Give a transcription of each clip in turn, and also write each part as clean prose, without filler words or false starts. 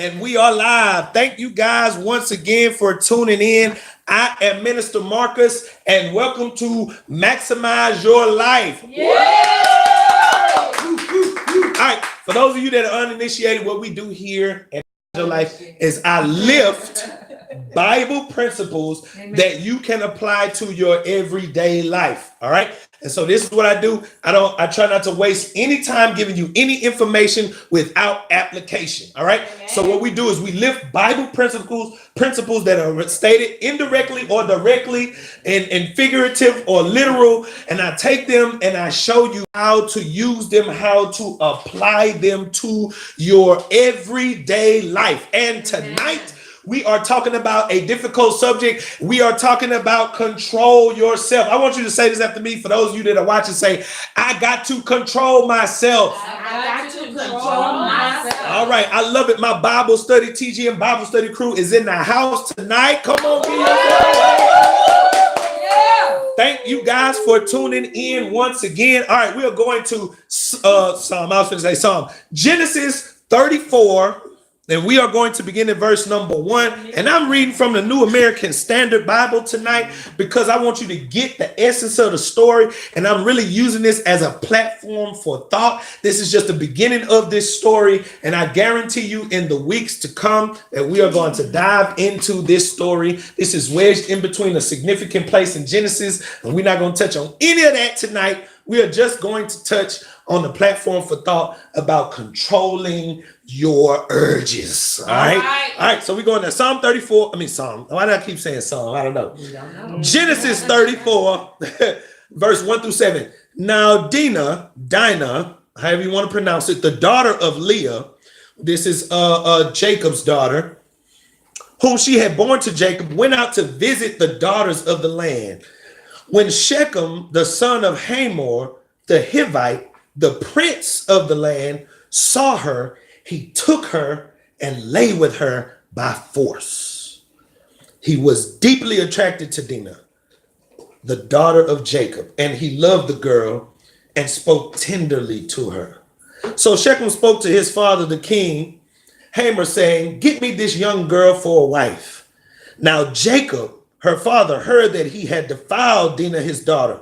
And we are live. Thank you guys once again for tuning in. I am Minister Marcus, and welcome to Maximize Your Life. Yeah! All right, for those of you that are uninitiated, what we do here at Your Life is I lift Bible principles that you can apply to your everyday life. All right. And so this is what I do. I try not to waste any time giving you any information without application. All right. Amen. So what we do is we lift Bible principles that are stated indirectly or directly in figurative or literal. And I take them and I show you how to use them, how to apply them to your everyday life. And tonight, we are talking about a difficult subject. We are talking about control yourself. I want you to say this after me. For those of you that are watching, say, I got to control myself. I got to control myself. All right. I love it. My Bible study, TGM Bible study crew is in the house tonight. Come on, give Thank you guys for tuning in once again. All right. We are going to Psalm Genesis 34. And we are going to begin in verse number 1. And I'm reading from the New American Standard Bible tonight because I want you to get the essence of the story. And I'm really using this as a platform for thought. This is just the beginning of this story. And I guarantee you in the weeks to come that we are going to dive into this story. This is wedged in between a significant place in Genesis. And we're not going to touch on any of that tonight. We are just going to touch on the platform for thought about controlling your urges. All right. So we're going to Psalm 34. Why do I keep saying Psalm? I don't know. Genesis 34, verse 1 through 7. Now Dinah, however you want to pronounce it, the daughter of Leah, this is Jacob's daughter, whom she had born to Jacob, went out to visit the daughters of the land. When Shechem, the son of Hamor, the Hivite, the prince of the land, saw her, he took her and lay with her by force. He was deeply attracted to Dinah, the daughter of Jacob, and he loved the girl and spoke tenderly to her. So Shechem spoke to his father, the king, Hamor, saying, get me this young girl for a wife. Now Jacob, her father, heard that he had defiled Dinah, his daughter,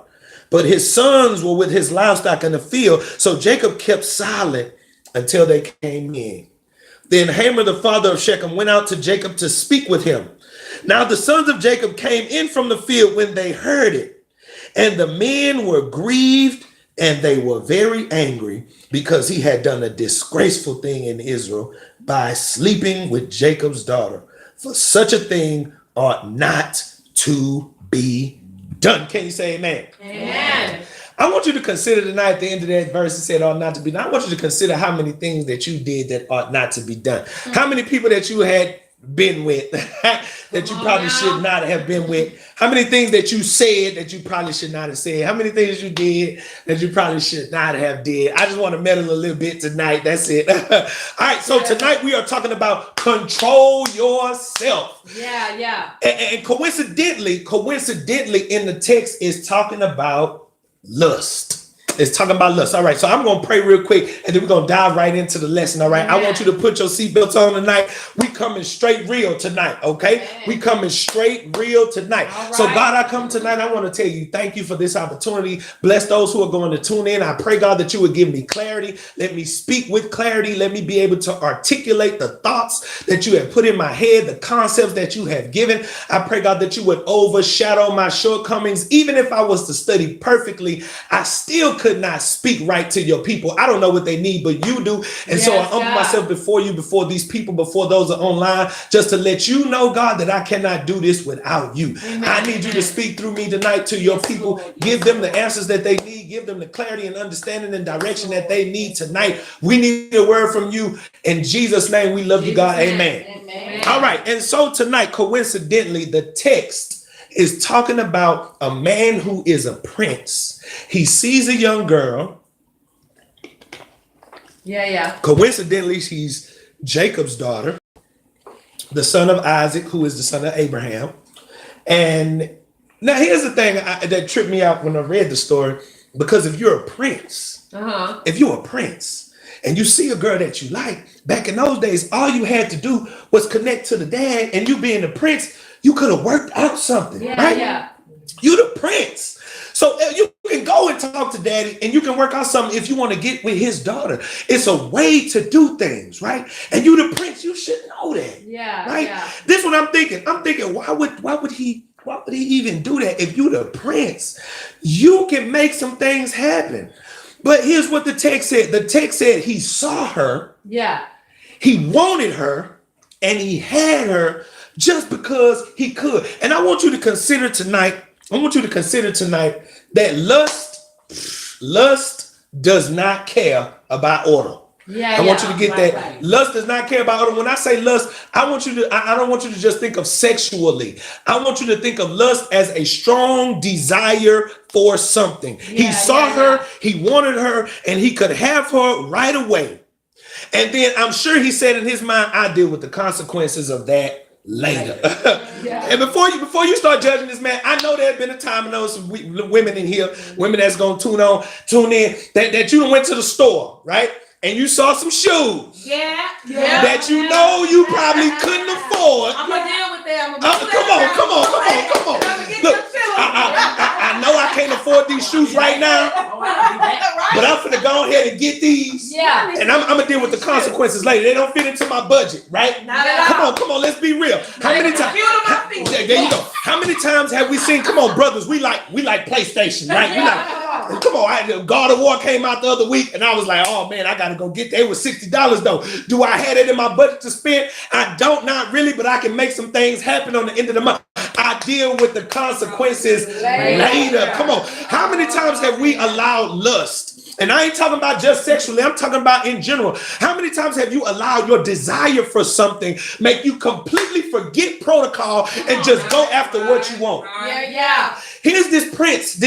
but his sons were with his livestock in the field. So Jacob kept silent until they came in. Then Hamor, the father of Shechem, went out to Jacob to speak with him. Now the sons of Jacob came in from the field when they heard it. And the men were grieved and they were very angry because he had done a disgraceful thing in Israel by sleeping with Jacob's daughter. For such a thing ought not to be done. Can you say amen? Amen. I want you to consider tonight at the end of that verse, it said ought not to be done. I want you to consider how many things that you did that ought not to be done. How many people that you had been with that you probably should not have been with. How many things that you said that you probably should not have said. How many things you did that you probably should not have did. I just want to meddle a little bit tonight. That's it. All right. So tonight we are talking about control yourself. Yeah. And coincidentally in the text is talking about lust. It's talking about lust. All right, so I'm going to pray real quick, and then we're going to dive right into the lesson, all right? Yeah. I want you to put your seatbelts on tonight. We coming straight real tonight, okay? Yeah. We coming straight real tonight. Right. So, God, I come tonight. I want to tell you thank you for this opportunity. Bless those who are going to tune in. I pray, God, that you would give me clarity. Let me speak with clarity. Let me be able to articulate the thoughts that you have put in my head, the concepts that you have given. I pray, God, that you would overshadow my shortcomings. Even if I was to study perfectly, I still could not speak right to your people. I don't know what they need, but you do. And so I humble myself before you, before these people, before those are online, just to let you know, God, that I cannot do this without you. Amen. I need you to speak through me tonight to your people. Give them the answers that they need. Give them the clarity and understanding and direction that they need tonight. We need a word from you. In Jesus' name, we love you, God. Amen. Amen. All right. And so tonight, coincidentally, the text is talking about a man who is a prince. He sees a young girl. Yeah. Coincidentally, she's Jacob's daughter, the son of Isaac, who is the son of Abraham. And now here's the thing that tripped me out when I read the story, because if you're a prince, and you see a girl that you like, back in those days, all you had to do was connect to the dad, and you being the prince, you could have worked out something, right? Yeah. You the prince. So you can go and talk to daddy and you can work out something if you want to get with his daughter. It's a way to do things, right? And you the prince, you should know that. Yeah. Right? Yeah. This is what I'm thinking. I'm thinking, why would he even do that? If you the prince, you can make some things happen. But here's what the text said. The text said he saw her, Yeah. he wanted her, and he had her just because he could. And I want you to consider tonight that lust does not care about order. Yeah, I want you to get that. right. Lust does not care about order. When I say lust, I don't want you to just think of sexually. I want you to think of lust as a strong desire for something. He saw her, he wanted her, and he could have her right away. And then I'm sure he said in his mind, I deal with the consequences of that later. And before you start judging this man, I know there had been a time, and those women in here, women that's gonna tune in, that you went to the store, right? And you saw some shoes that you know you probably couldn't afford. I'm gonna deal with them. Come on. Look, I know I can't afford these shoes right now, but I'm finna go ahead and get these. Yeah. And I'm gonna deal with the consequences later. They don't fit into my budget, right? Come on, let's be real. How many times? There you go. How many times have we seen? Come on, brothers, we like PlayStation, right? We like. Come on, God of War came out the other week, and I was like, oh man, I gotta go get that. It was $60 though. Do I have it in my budget to spend? I don't, not really, but I can make some things happen on the end of the month. I deal with the consequences later. Come on. How many times have we allowed lust? And I ain't talking about just sexually, I'm talking about in general. How many times have you allowed your desire for something make you completely forget protocol and just go after what you want? Yeah. Here's this prince,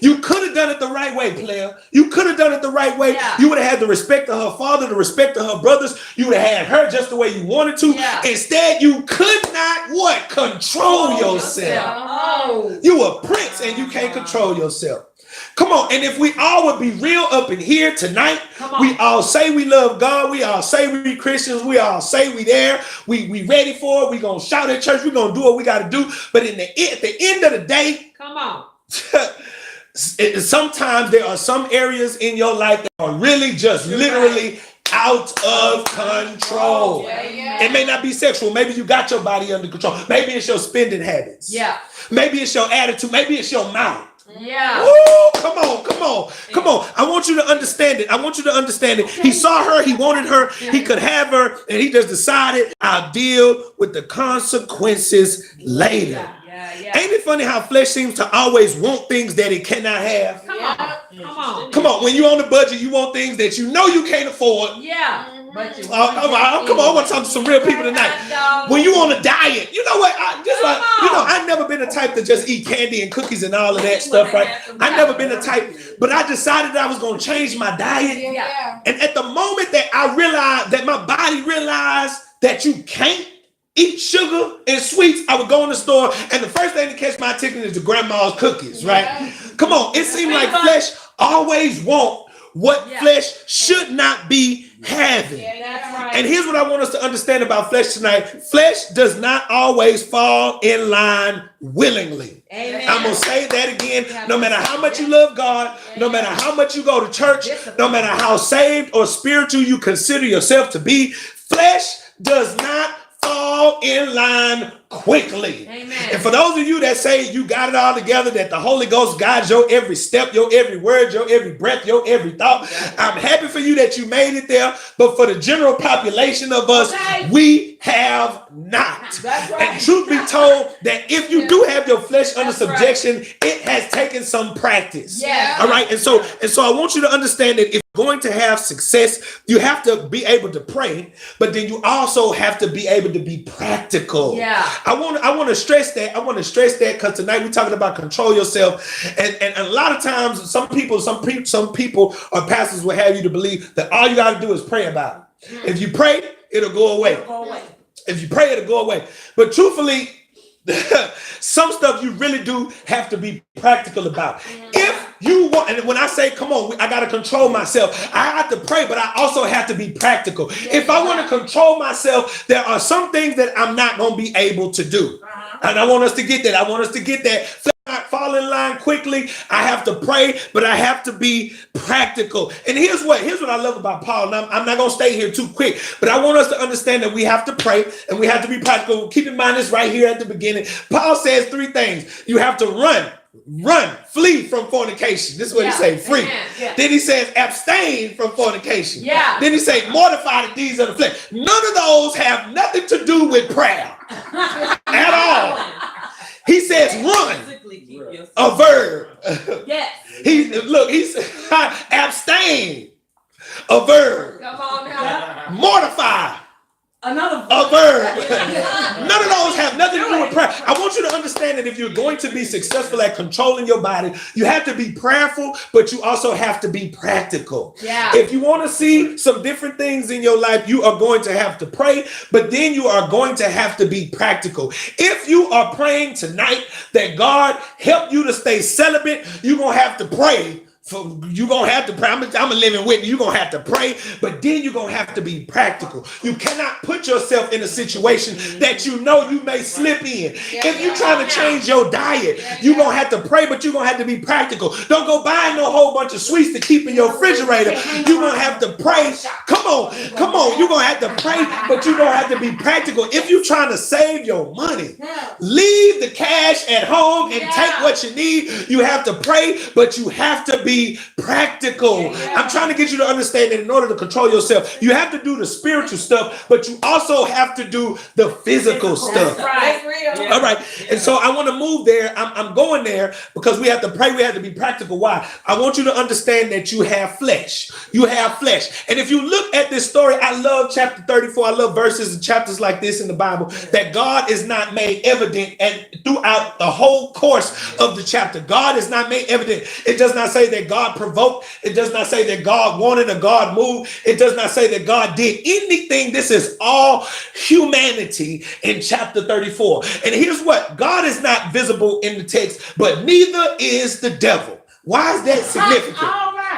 you could have done it the right way, player. You could have done it the right way. Yeah. You would have had the respect of her father, the respect of her brothers. You would have had her just the way you wanted to. Yeah. Instead, you could not what? Control yourself. Oh. You a prince and you can't control yourself. Come on, and if we all would be real up in here tonight, we all say we love God, we all say we Christians, we all say we there, we ready for it, we gonna shout at church, we gonna do what we gotta do, but at the end of the day, Come on. sometimes there are some areas in your life that are really just literally out of control. It may not be sexual, maybe you got your body under control, maybe it's your spending habits, maybe it's your attitude, maybe it's your mouth. Woo, come on. I want you to understand it. He saw her, he wanted her, he could have her, and he just decided, I'll deal with the consequences later. Ain't it funny how flesh seems to always want things that it cannot have? Come on. When you're on the budget, you want things that you know you can't afford. Come on, I want to talk to some real people tonight. When you on a diet, you know what? I've never been the type to just eat candy and cookies and all of that stuff, right? I've never been the type, but I decided that I was going to change my diet. And at the moment that I realized, that my body realized that you can't eat sugar and sweets, I would go in the store, and the first thing to catch my attention is the grandma's cookies, right? Come on, it seemed like flesh always want what flesh should not be having. And here's what I want us to understand about flesh tonight. Flesh does not always fall in line willingly. I'm going to say that again. No matter how much you love God, no matter how much you go to church, no matter how saved or spiritual you consider yourself to be, flesh does not fall in line quickly. And for those of you that say you got it all together, that the Holy Ghost guides your every step, your every word, your every breath, your every thought, I'm happy for you that you made it there. But for the general population of us, we have not. And truth be told, that if you do have your flesh under subjection, it has taken some practice. All right. And so I want you to understand that if you're going to have success, you have to be able to pray, but then you also have to be able to be practical. I want to stress that. I want to stress that because tonight we're talking about control yourself, and a lot of times some people or pastors will have you to believe that all you got to do is pray about it. If you pray, it'll go away. If you pray, it'll go away. But truthfully, some stuff you really do have to be practical about. If You want, and when I say, come on, I got to control myself. I have to pray, but I also have to be practical. If I want to control myself, there are some things that I'm not going to be able to do. And I want us to get that. I want us to get that. Fall in line quickly. I have to pray, but I have to be practical. And here's what I love about Paul. And I'm not going to stay here too quick, but I want us to understand that we have to pray and we have to be practical. Keep in mind this right here at the beginning. Paul says 3 things. You have to run, flee from fornication. This is what he says, free. Then he says, abstain from fornication. Then he says, mortify the deeds of the flesh. None of those have nothing to do with prayer at all. He says, run, a verb. He's abstain, a verb. Come on now. Mortify, a verb. None of those have nothing to do with prayer. I want you to understand that if you're going to be successful at controlling your body, you have to be prayerful, but you also have to be practical. If you want to see some different things in your life, you are going to have to pray, but then you are going to have to be practical. If you are praying tonight that God help you to stay celibate, you're going to have to pray. You're going to have to pray. I'm a living witness. You're going to have to pray, but then you're going to have to be practical. You cannot put yourself in a situation that you know you may slip in. If you're trying to change your diet, you're going to have to pray, but you're going to have to be practical. Don't go buying no whole bunch of sweets to keep in your refrigerator. You're going to have to pray. Come on. You're going to have to pray, but you're going to have to be practical. If you're trying to save your money, leave the cash at home and take what you need. You have to pray, but you have to be practical. I'm trying to get you to understand that in order to control yourself, you have to do the spiritual stuff, but you also have to do the physical stuff. All right. And so I want to move there. I'm going there because we have to pray. We have to be practical. Why? I want you to understand that you have flesh. You have flesh. And if you look at this story, I love chapter 34. I love verses and chapters like this in the Bible that God is not made evident, and throughout the whole course of the chapter, God is not made evident. It does not say that God provoked. It does not say that God wanted or God moved. It does not say that God did anything. This is all humanity in chapter 34. And here's what: God is not visible in the text, but neither is the devil. Why is that significant?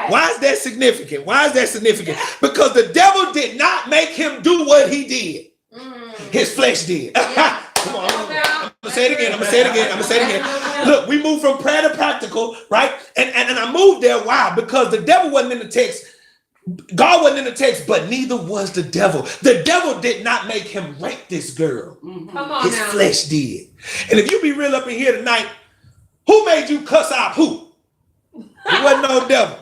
Why is that significant? Why is that significant? Because the devil did not make him do what he did. His flesh did. Come on. I'm gonna say it again. Look, we moved from prayer to practical, right? And I moved there. Why? Because the devil wasn't in the text. God wasn't in the text, but neither was the devil. The devil did not make him rape this girl. Come on His now. flesh did. And if you be real up in here tonight, who made you cuss out who? It wasn't no devil.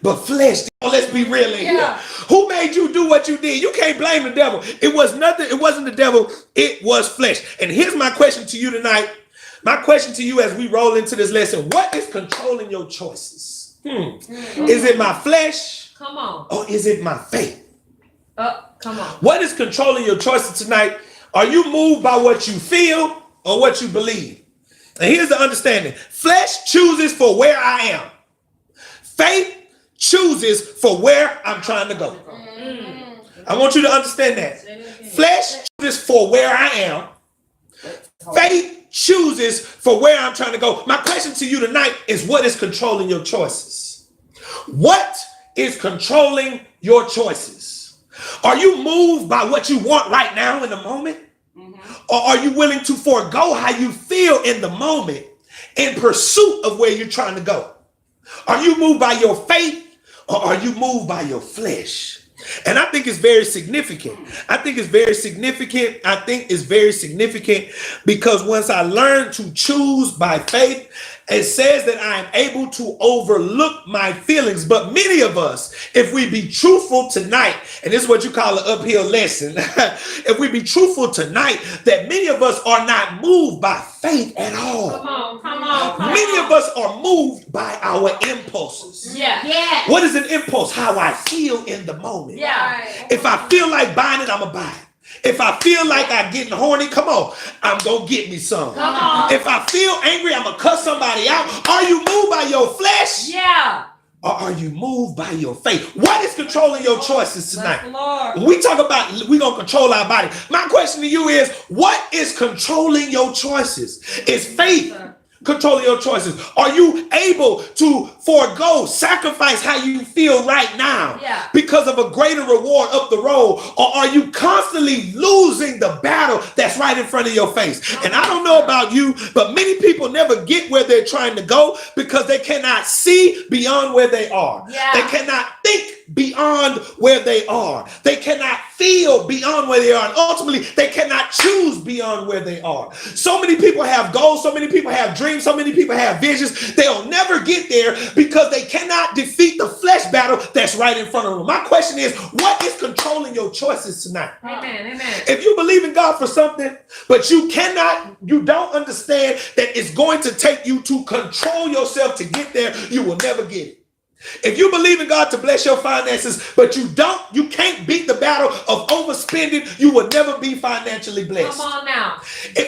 But flesh, let's be real in here. Who made you do what you did? You can't blame the devil. It was nothing. It wasn't the devil. It was flesh. And here's my question to you tonight. My question to you as we roll into this lesson: what is controlling your choices? Is it my flesh? Come on. Or is it my faith? Come on. What is controlling your choices tonight? Are you moved by what you feel or what you believe? And here's the understanding: flesh chooses for where I am. Faith chooses for where I'm trying to go. I want you to understand that. Flesh chooses for where I am. Faith chooses for where I'm trying to go. My question to you tonight is: what is controlling your choices? What is controlling your choices? Are you moved by what you want right now in the moment? Or are you willing to forego how you feel in the moment in pursuit of where you're trying to go? Are you moved by your faith, or are you moved by your flesh? And I think it's very significant. I think it's very significant because once I learned to choose by faith, it says that I am able to overlook my feelings. But many of us, if we be truthful tonight, and this is what you call an uphill lesson, if we be truthful tonight, that many of us are not moved by faith at all. Come on. Many of us are moved by our impulses. Yeah. What is an impulse? How I feel in the moment. Yeah. If I feel like buying it, I'm going to buy it. If I feel like I'm getting horny, come on, I'm going to get me some. Come on. If I feel angry, I'm going to cuss somebody out. Are you moved by your flesh? Yeah. Or are you moved by your faith? What is controlling your choices tonight? Lord. When we talk about we're going to control our body, my question to you is: what is controlling your choices? Is faith controlling your choices? Are you able to forego, sacrifice how you feel right now because of a greater reward up the road? Or are you constantly losing the battle that's right in front of your face? And I don't know about you, but many people never get where they're trying to go because they cannot see beyond where they are. They cannot think beyond where they are. They cannot feel beyond where they are. And ultimately, they cannot choose beyond where they are. So many people have goals. So many people have dreams. So many people have visions. They'll never get there because they cannot defeat the flesh battle that's right in front of them. My question is, what is controlling your choices tonight? Amen. Amen. If you believe in God for something, but you don't understand that it's going to take you to control yourself to get there, you will never get it. If you believe in God to bless your finances, but you can't beat the battle of overspending, you will never be financially blessed. Come on now.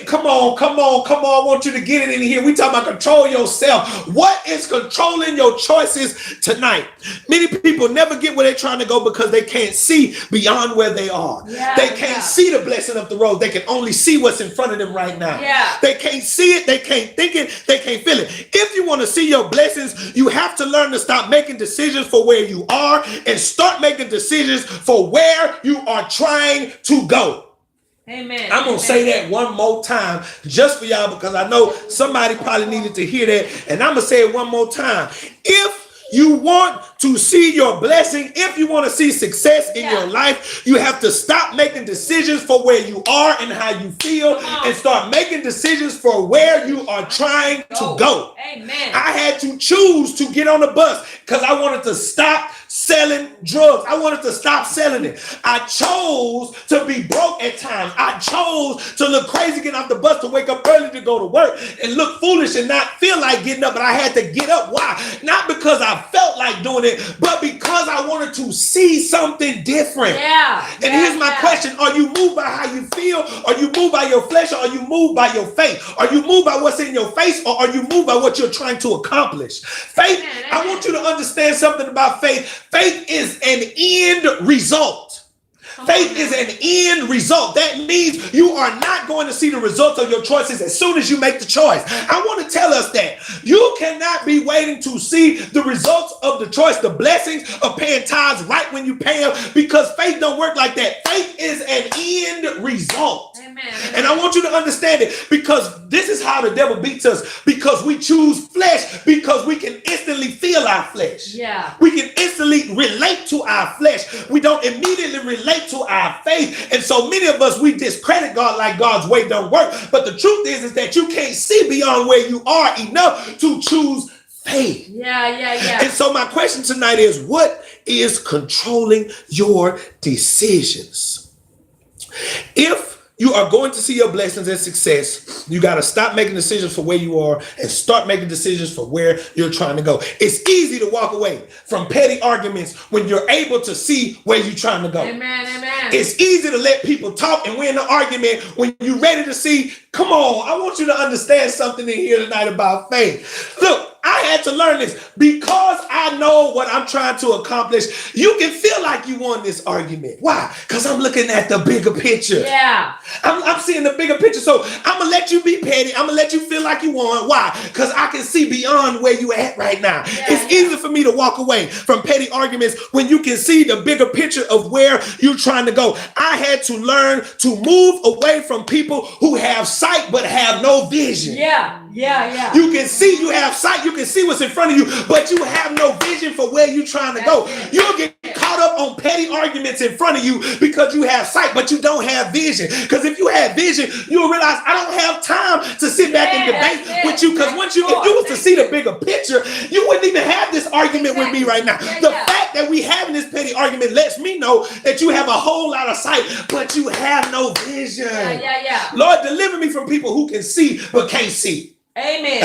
Come on. I want you to get it in here. We talking about control yourself. What is controlling your choices tonight? Many people never get where they're trying to go because they can't see beyond where they are. They can't see the blessing up the road. They can only see what's in front of them right now. They can't see it. They can't think it. They can't feel it. If you want to see your blessings, you have to learn to stop making decisions for where you are and start making decisions for where you are trying to go. Amen. I'm going to say that one more time just for y'all because I know somebody probably needed to hear that. And I'm going to say it one more time. If you want to see your blessing, if you want to see success in your life, you have to stop making decisions for where you are and how you feel and start making decisions for where you are trying to go. Amen. I had to choose to get on the bus because I wanted to stop selling drugs. I wanted to stop selling it. I chose to be broke at times. I chose to look crazy getting off the bus, to wake up early to go to work and look foolish and not feel like getting up, but I had to get up. Why? Not because I felt like doing it, but because I wanted to see something different. And here's my question. Are you moved by how you feel? Are you moved by your flesh? Or are you moved by your faith? Are you moved by what's in your face? Or are you moved by what you're trying to accomplish? Faith, I want you to understand something about faith. Faith is an end result. Faith is an end result. That means you are not going to see the results of your choices as soon as you make the choice. I want to tell us that you cannot be waiting to see the results of the choice, the blessings of paying tithes right when you pay them, because faith don't work like that. Faith is an end result. Amen. And I want you to understand it, because this is how the devil beats us, because we choose flesh, because we can instantly feel our flesh. We can instantly relate to our flesh. We don't immediately relate to our faith. And so many of us, we discredit God like God's way don't work. But the truth is that you can't see beyond where you are enough to choose faith. And so my question tonight is, what is controlling your decisions? If you are going to see your blessings and success, you got to stop making decisions for where you are and start making decisions for where you're trying to go. It's easy to walk away from petty arguments when you're able to see where you're trying to go. Amen. It's easy to let people talk and win the argument when you're ready to see. Come on, I want you to understand something in here tonight about faith. Look, I had to learn this because I know what I'm trying to accomplish. You can feel like you won this argument. Why? Because I'm looking at the bigger picture. I'm seeing the bigger picture. So I'm going to let you be petty. I'm going to let you feel like you won. Why? Because I can see beyond where you at right now. It's easy for me to walk away from petty arguments when you can see the bigger picture of where you're trying to go. I had to learn to move away from people who have sight but have no vision. You can see, you have sight, you can see what's in front of you, but you have no vision for where you're trying to go. You'll get caught up on petty arguments in front of you because you have sight, but you don't have vision. Because if you had vision, you'll realize I don't have time to sit back and debate with you. Because if you was to see the bigger picture, you wouldn't even have this argument with me right now. The fact that we having this petty argument lets me know that you have a whole lot of sight, but you have no vision. Lord, deliver me from people who can see but can't see. Amen.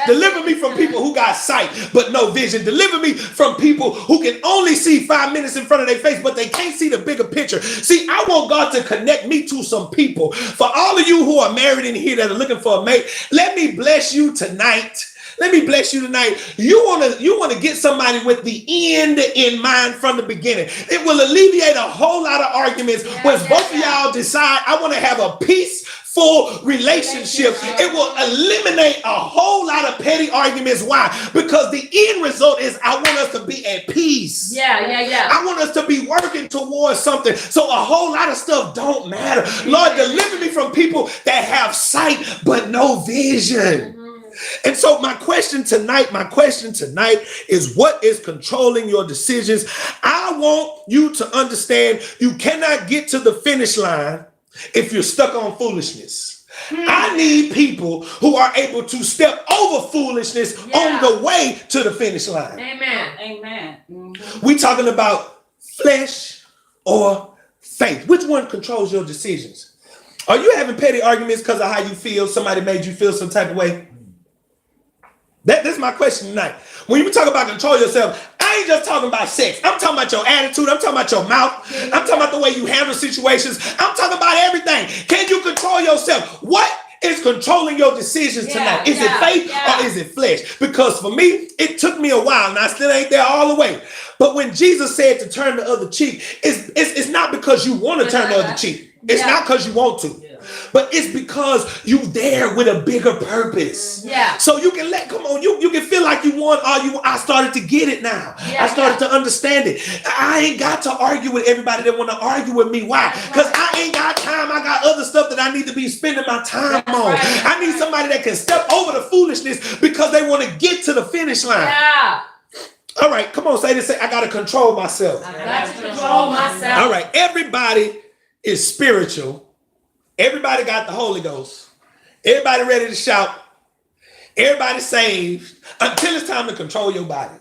Deliver me from people who got sight but no vision. Deliver me from people who can only see 5 minutes in front of their face, but they can't see the bigger picture. See, I want God to connect me to some people. For all of you who are married in here that are looking for a mate, let me bless you tonight Let me bless you tonight. You want to get somebody with the end in mind from the beginning. It will alleviate a whole lot of arguments when both of y'all decide, I want to have a peaceful relationship. It will eliminate a whole lot of petty arguments. Why? Because the end result is I want us to be at peace. I want us to be working towards something. So a whole lot of stuff don't matter. Lord, deliver me from people that have sight but no vision. And so my question tonight is, what is controlling your decisions? I want you to understand you cannot get to the finish line if you're stuck on foolishness. I need people who are able to step over foolishness on the way to the finish line. Amen. We talking about flesh or faith. Which one controls your decisions? Are you having petty arguments because of how you feel? Somebody made you feel some type of way? That's my question tonight. When you talk about control yourself, I ain't just talking about sex. I'm talking about your attitude. I'm talking about your mouth. I'm talking about the way you handle situations. I'm talking about everything. Can you control yourself? What is controlling your decisions tonight? Is it faith or is it flesh? Because for me, it took me a while, and I still ain't there all the way. But when Jesus said to turn the other cheek, it's not because you want to turn the other cheek. It's not because you want to. But it's because you there with a bigger purpose. So you can you can feel like you want all you. I started to get it now. I started to understand it. I ain't got to argue with everybody that want to argue with me. Why? Because I ain't got time. I got other stuff that I need to be spending my time on. I need somebody that can step over the foolishness because they want to get to the finish line. All right, come on, say this. Say, I got to control myself. All right, everybody is spiritual. Everybody got the Holy Ghost. Everybody ready to shout. Everybody saved until it's time to control your body.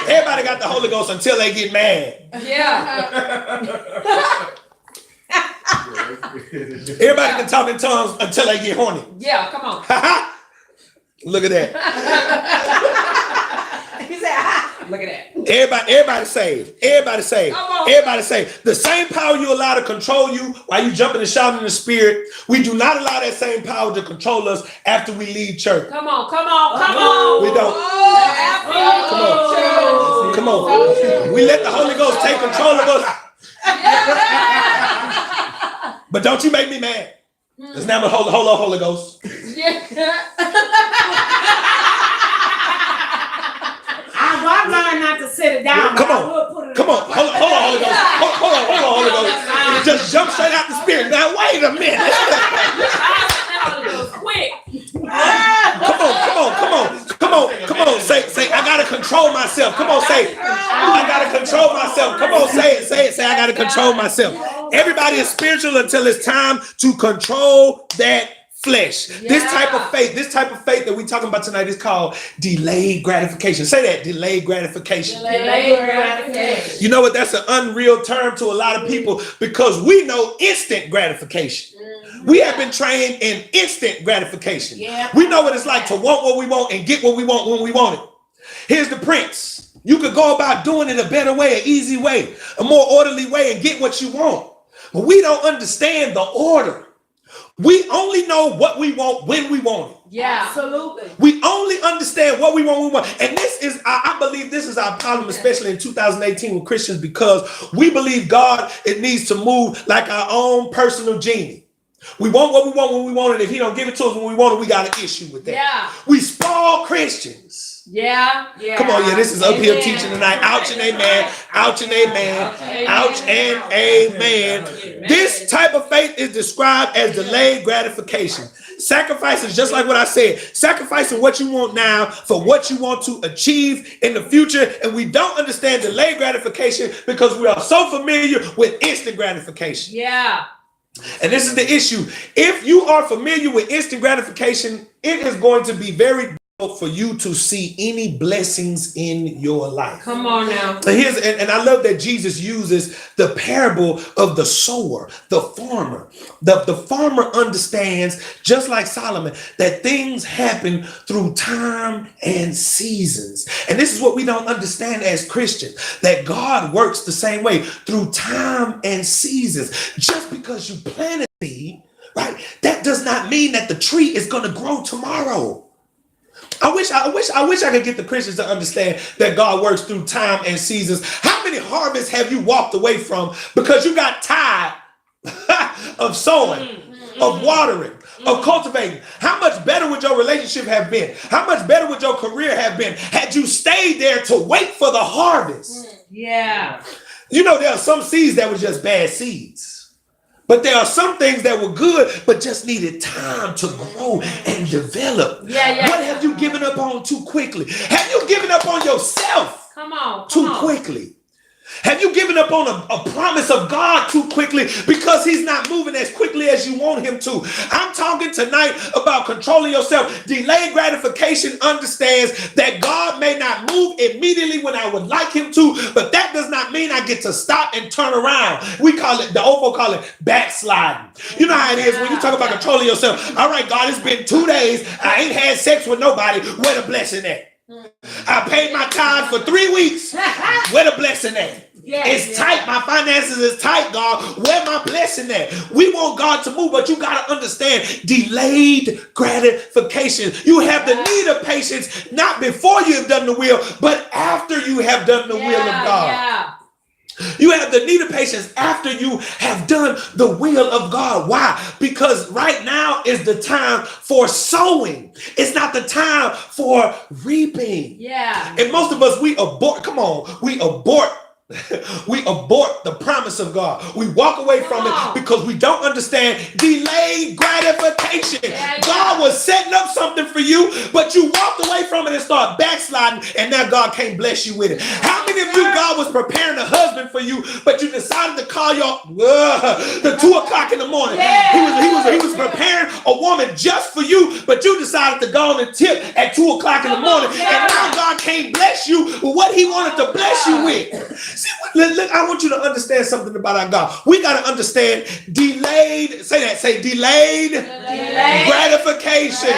Everybody got the Holy Ghost until they get mad. Everybody can talk in tongues until they get horny. Come on. Look at that. He said, look at that. Everybody saved. Everybody saved. Everybody saved. The same power you allow to control you while you jumping and shouting in the spirit, we do not allow that same power to control us after we leave church. Come on. We don't. Come on. We let the Holy Ghost take control of us. But don't you make me mad. It's now the Holy Ghost. I've learned not to sit it down. Come on. Hold on, Holy Ghost. Hold on, Holy Ghost. Just jump straight out the spirit. Now, wait a minute. Quick. Come on. Say, I gotta control myself. Come on, say, I gotta control myself. Come on, say it. I gotta control myself. Everybody is spiritual until it's time to control that flesh. This type of faith that we're talking about tonight is called delayed gratification. Say that, delayed gratification. You know what? That's an unreal term to a lot of people because we know instant gratification. We have been trained in instant gratification. We know what it's like to want what we want and get what we want when we want it. Here's the prince. You could go about doing it a better way, an easy way, a more orderly way and get what you want. But we don't understand the order. We only know what we want when we want it. Absolutely. We only understand what we want when we want. And this is, I believe this is our problem, especially in 2018 with Christians, because we believe God, it needs to move like our own personal genie. We want what we want when we want it. If he don't give it to us when we want it, we got an issue with that. We spoil Christians. Come on, this is uphill teaching tonight. Ouch and amen. Ouch and amen. Ouch and amen. This type of faith is described as delayed gratification. Sacrifice is just like what I said. Sacrificing what you want now for what you want to achieve in the future. And we don't understand delayed gratification because we are so familiar with instant gratification. And this is the issue. If you are familiar with instant gratification, it is going to be very difficult for you to see any blessings in your life. Come on now. And I love that Jesus uses the parable of the sower, the farmer. The farmer understands, just like Solomon, that things happen through time and seasons. And this is what we don't understand as Christians, that God works the same way through time and seasons. Just because you plant a seed, right? That does not mean that the tree is going to grow tomorrow. I wish I could get the Christians to understand that God works through time and seasons. How many harvests have you walked away from because you got tired of sowing, of watering, of cultivating? How much better would your relationship have been? How much better would your career have been had you stayed there to wait for the harvest? Yeah. You know, there are some seeds that were just bad seeds. But there are some things that were good, but just needed time to grow and develop. Yeah. What have you given up on too quickly? Have you given up on yourself too quickly? Have you given up on a promise of God too quickly because he's not moving as quickly as you want him to? I'm talking tonight about controlling yourself. Delayed gratification understands that God may not move immediately when I would like him to, but that does not mean I get to stop and turn around. We call it, the old folk call it backsliding. You know how it is when you talk about controlling yourself. All right, God, it's been 2 days. I ain't had sex with nobody. Where the blessing at? I paid my tithe for 3 weeks. Where the blessing at? It's tight. My finances is tight, God. Where my blessing at? We want God to move, but you got to understand delayed gratification. You have the need of patience, not before you have done the will, but after you have done the will of God. You have the need of patience after you have done the will of God. Why? Because right now is the time for sowing. It's not the time for reaping. Yeah. And most of us, we abort. Come on, we abort. We abort the promise of God. We walk away from it because we don't understand delayed gratification. God was setting up something for you, but you walked away from it and start backsliding, and now God can't bless you with it. How many of you, God was preparing a husband for you, but you decided to call the 2 o'clock in the morning? He was preparing a woman just for you, but you decided to go on and tip at 2 o'clock in the morning, and now God can't bless you with what he wanted to bless you with. See, look, I want you to understand something about our God. We got to understand delayed, say delayed gratification.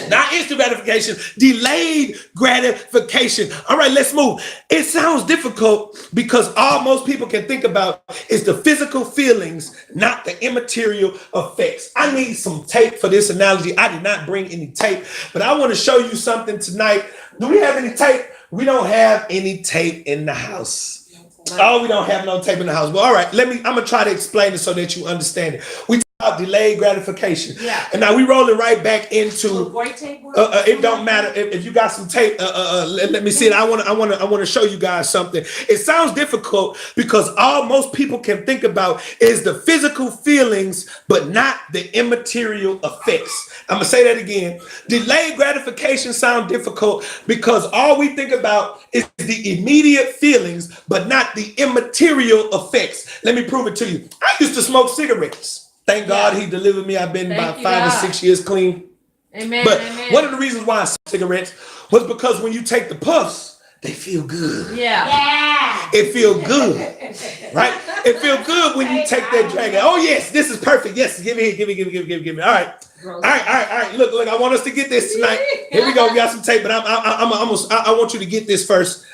Not instant gratification, delayed gratification. All right, let's move. It sounds difficult because all most people can think about is the physical feelings, not the immaterial effects. I need some tape for this analogy. I did not bring any tape, but I want to show you something tonight. Do we have any tape? We don't have any tape in the house. Oh, we don't have no tape in the house. Well, all right, I'm going to try to explain it so that you understand it. We talk about delayed gratification. Yeah. And now we rolling right back into, it don't matter if you got some tape, let me see it. I want to show you guys something. It sounds difficult because all most people can think about is the physical feelings, but not the immaterial effects. I'm going to say that again. Delayed gratification sounds difficult because all we think about is the immediate feelings, but not the immaterial effects. Let me prove it to you. I used to smoke cigarettes. Thank God he delivered me. I've been about 5 or 6 years clean. Amen. But one of the reasons why I smoked cigarettes was because when you take the puffs, they feel good. Yeah. It feels good. Right? It feels good when you take that drag. Oh, yes, this is perfect. Yes, give me. All right. All right. Look, I want us to get this tonight. Here we go. We got some tape, but I want you to get this first.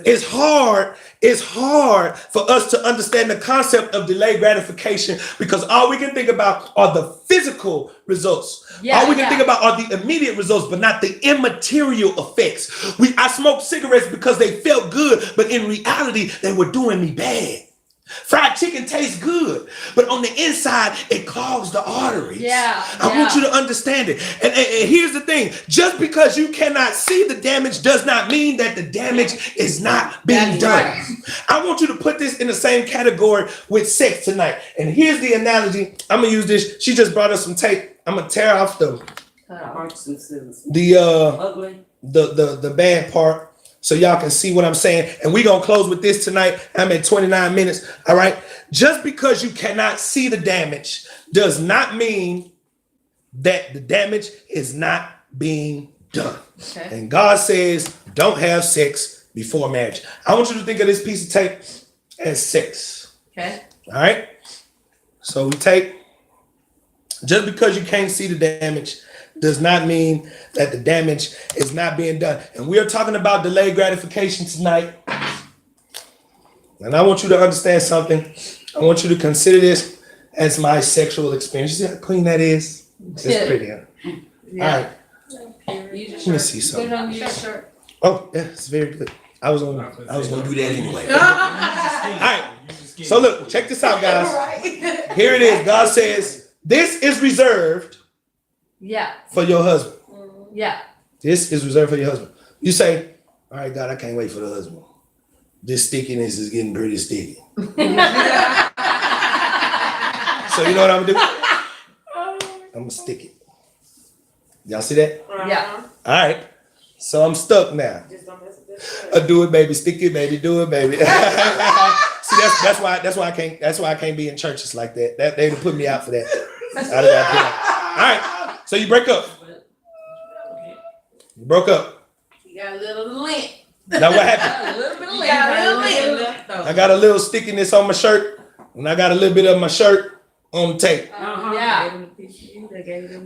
It's hard for us to understand the concept of delayed gratification because all we can think about are the physical results. All we can think about are the immediate results, but not the immaterial effects. I smoked cigarettes because they felt good, but in reality, they were doing me bad. Fried chicken tastes good, but on the inside, it clogs the arteries. I want you to understand it. And here's the thing. Just because you cannot see the damage does not mean that the damage is not being done. Right. I want you to put this in the same category with sex tonight. And here's the analogy. I'm going to use this. She just brought us some tape. I'm going to tear off the bad part, so y'all can see what I'm saying. And we're going to close with this tonight. I'm at 29 minutes. All right. Just because you cannot see the damage does not mean that the damage is not being done. Okay. And God says, don't have sex before marriage. I want you to think of this piece of tape as sex. Okay. All right. So we take, just because you can't see the damage does not mean that the damage is not being done. And we are talking about delayed gratification tonight. And I want you to understand something. I want you to consider this. as my sexual experience. You see how clean that is? It's pretty, huh? Yeah. All right. Let me see something. Put it on your shirt. Oh, yeah, it's very good. I was gonna do that anyway. All right. So look, check this out, guys. Here it is. God says, this is reserved Yeah. for your husband. Yeah. This is reserved for your husband. You say, all right, God, I can't wait for the husband. This stickiness is getting pretty sticky. So you know what I'm gonna do? I'm gonna stick it. Y'all see that? Yeah. All right. So I'm stuck now. Do it, baby. Stick it, baby. Do it, baby. See, that's why I can't be in churches like that. They would put me out for that. All right. So you break up. You broke up. You got a little lint. Now what happened? A little bit of lint. I got a little stickiness on my shirt, and I got a little bit of my shirt on the tape. Yeah.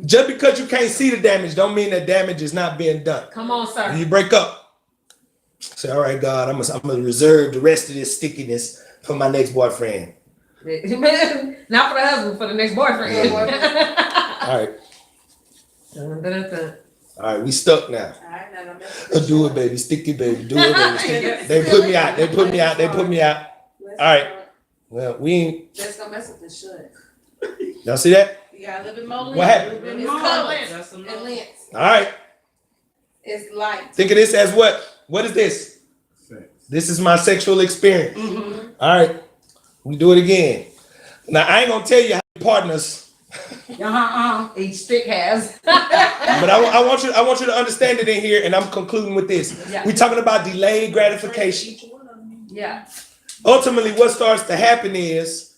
Just because you can't see the damage, don't mean that damage is not being done. Come on, sir. When you break up, say, all right, God, I'm gonna reserve the rest of this stickiness for my next boyfriend. Not for the husband, for the next boyfriend. All right. Dun, dun, dun. All right, we stuck now. Do it, baby. Stick it, baby. Do it, baby. Stick it. They put me out. They put me out. They put me out. All right. Well, we ain't. That's gonna mess with the shirt. Y'all see that? You got a little bit more lint. What happened? It's colors and lint. All right. It's light. Think of this as what? What is this? This is my sexual experience. Mm-hmm. All right. We do it again. Now, I ain't going to tell you how many partners. Each stick has. But I want you to understand it in here, and I'm concluding with this. Yeah. We're talking about delayed gratification. Yeah. Ultimately, what starts to happen is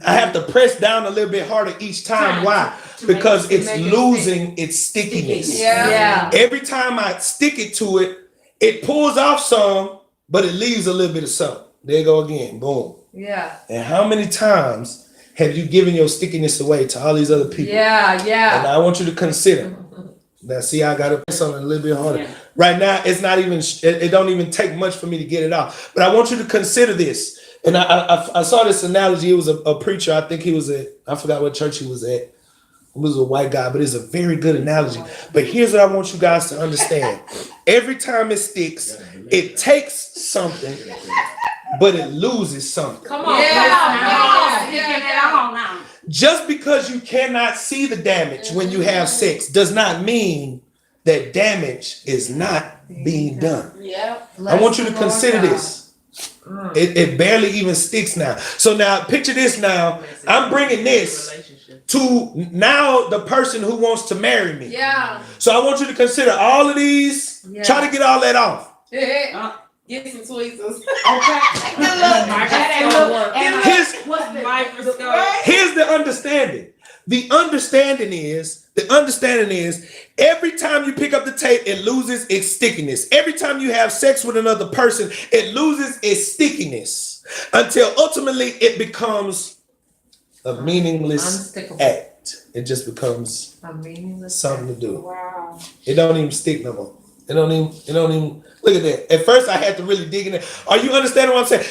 I have to press down a little bit harder each time. Why? Because it's losing its stickiness. Yeah. Every time I stick it to it, it pulls off some, but it leaves a little bit of some. There you go again. Boom. Yeah. And how many times have you given your stickiness away to all these other people? Yeah. Yeah. And I want you to consider. Now, see, I got to press on it a little bit harder. Yeah. Right now, it's not even, it don't even take much for me to get it out. But I want you to consider this. And I saw this analogy. It was a preacher. I think he was I forgot what church he was at. It was a white guy, but it's a very good analogy. But here's what I want you guys to understand. Every time it sticks, it takes something, but it loses something. Come on. Yeah. Just because you cannot see the damage when you have sex does not mean that damage is not being done. Yeah. I want you to consider this. It barely even sticks now. So now picture this now. I'm bringing this to now the person who wants to marry me. Yeah. So I want you to consider all of these. Yeah. Try to get all that off. Get some tweezers. Here's the understanding. The understanding is every time you pick up the tape, it loses its stickiness. Every time you have sex with another person, it loses its stickiness until ultimately it becomes a meaningless act. It just becomes something to do. Wow. It don't even stick no more. It don't even look at that. At first I had to really dig in it. Are you understanding what I'm saying?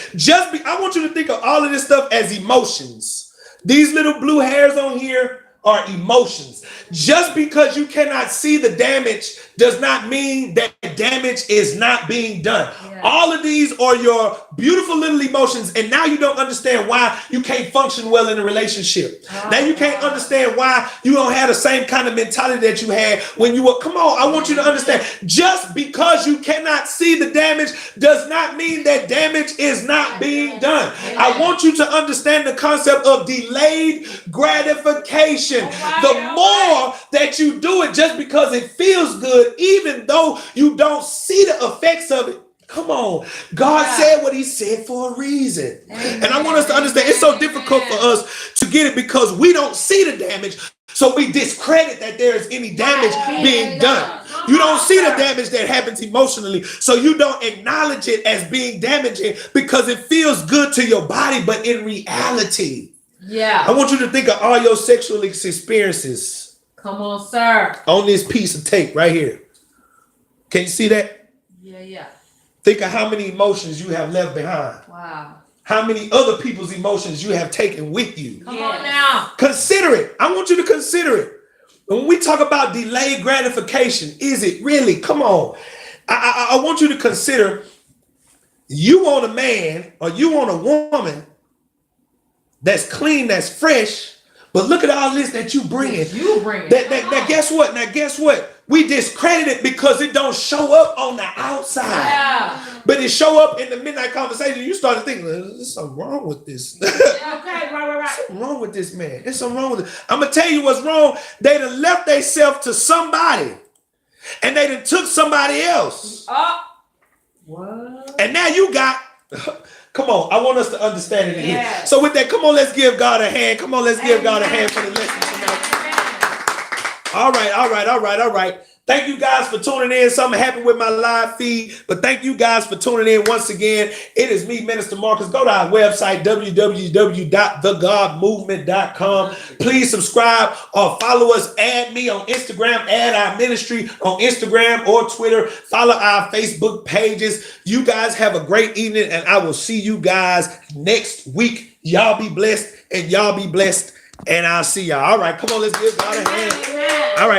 I want you to think of all of this stuff as emotions. These little blue hairs on here are emotions. Just because you cannot see the damage does not mean that damage is not being done. Yeah. All of these are your beautiful little emotions, and now you don't understand why you can't function well in a relationship. Now you can't understand why you don't have the same kind of mentality that you had when you were. Come on, I want you to understand. Just because you cannot see the damage does not mean that damage is not being done. I want you to understand the concept of delayed gratification. The more that you do it just because it feels good, even though you don't see the effects of it. Come on. God said what he said for a reason. Amen. And I want us to understand it's so difficult for us to get it because we don't see the damage. So we discredit that there is any damage being done. You don't see the damage that happens emotionally. So you don't acknowledge it as being damaging because it feels good to your body. But in reality, I want you to think of all your sexual experiences. Come on, sir. On this piece of tape right here. Can you see that? Yeah. Think of how many emotions you have left behind. Wow. how many other people's emotions you have taken with you. Come on now. Consider it. I want you to consider it. When we talk about delayed gratification, is it really? Come on. I want you to consider you want a man or you want a woman that's clean, that's fresh, but look at all this that you bring in. That guess what? Now guess what? We discredit it because it don't show up on the outside. Yeah. But it show up in the midnight conversation. You start to think, there's something wrong with this. Okay, right. Something wrong with this man. There's something wrong with it. I'm going to tell you what's wrong. They done left themselves to somebody. And they done took somebody else. What? And now you got... Come on, I want us to understand it here. Yeah. So with that, come on, let's give God a hand. Come on, let's give God a hand for the lesson tonight. All right. Thank you guys for tuning in. Something happened with my live feed, but thank you guys for tuning in once again. It is me, Minister Marcus. Go to our website, www.thegodmovement.com. Please subscribe or follow us. Add me on Instagram. Add our ministry on Instagram or Twitter. Follow our Facebook pages. You guys have a great evening, and I will see you guys next week. Y'all be blessed, and y'all be blessed, and I'll see y'all. All right, come on, let's give God a hand. Amen.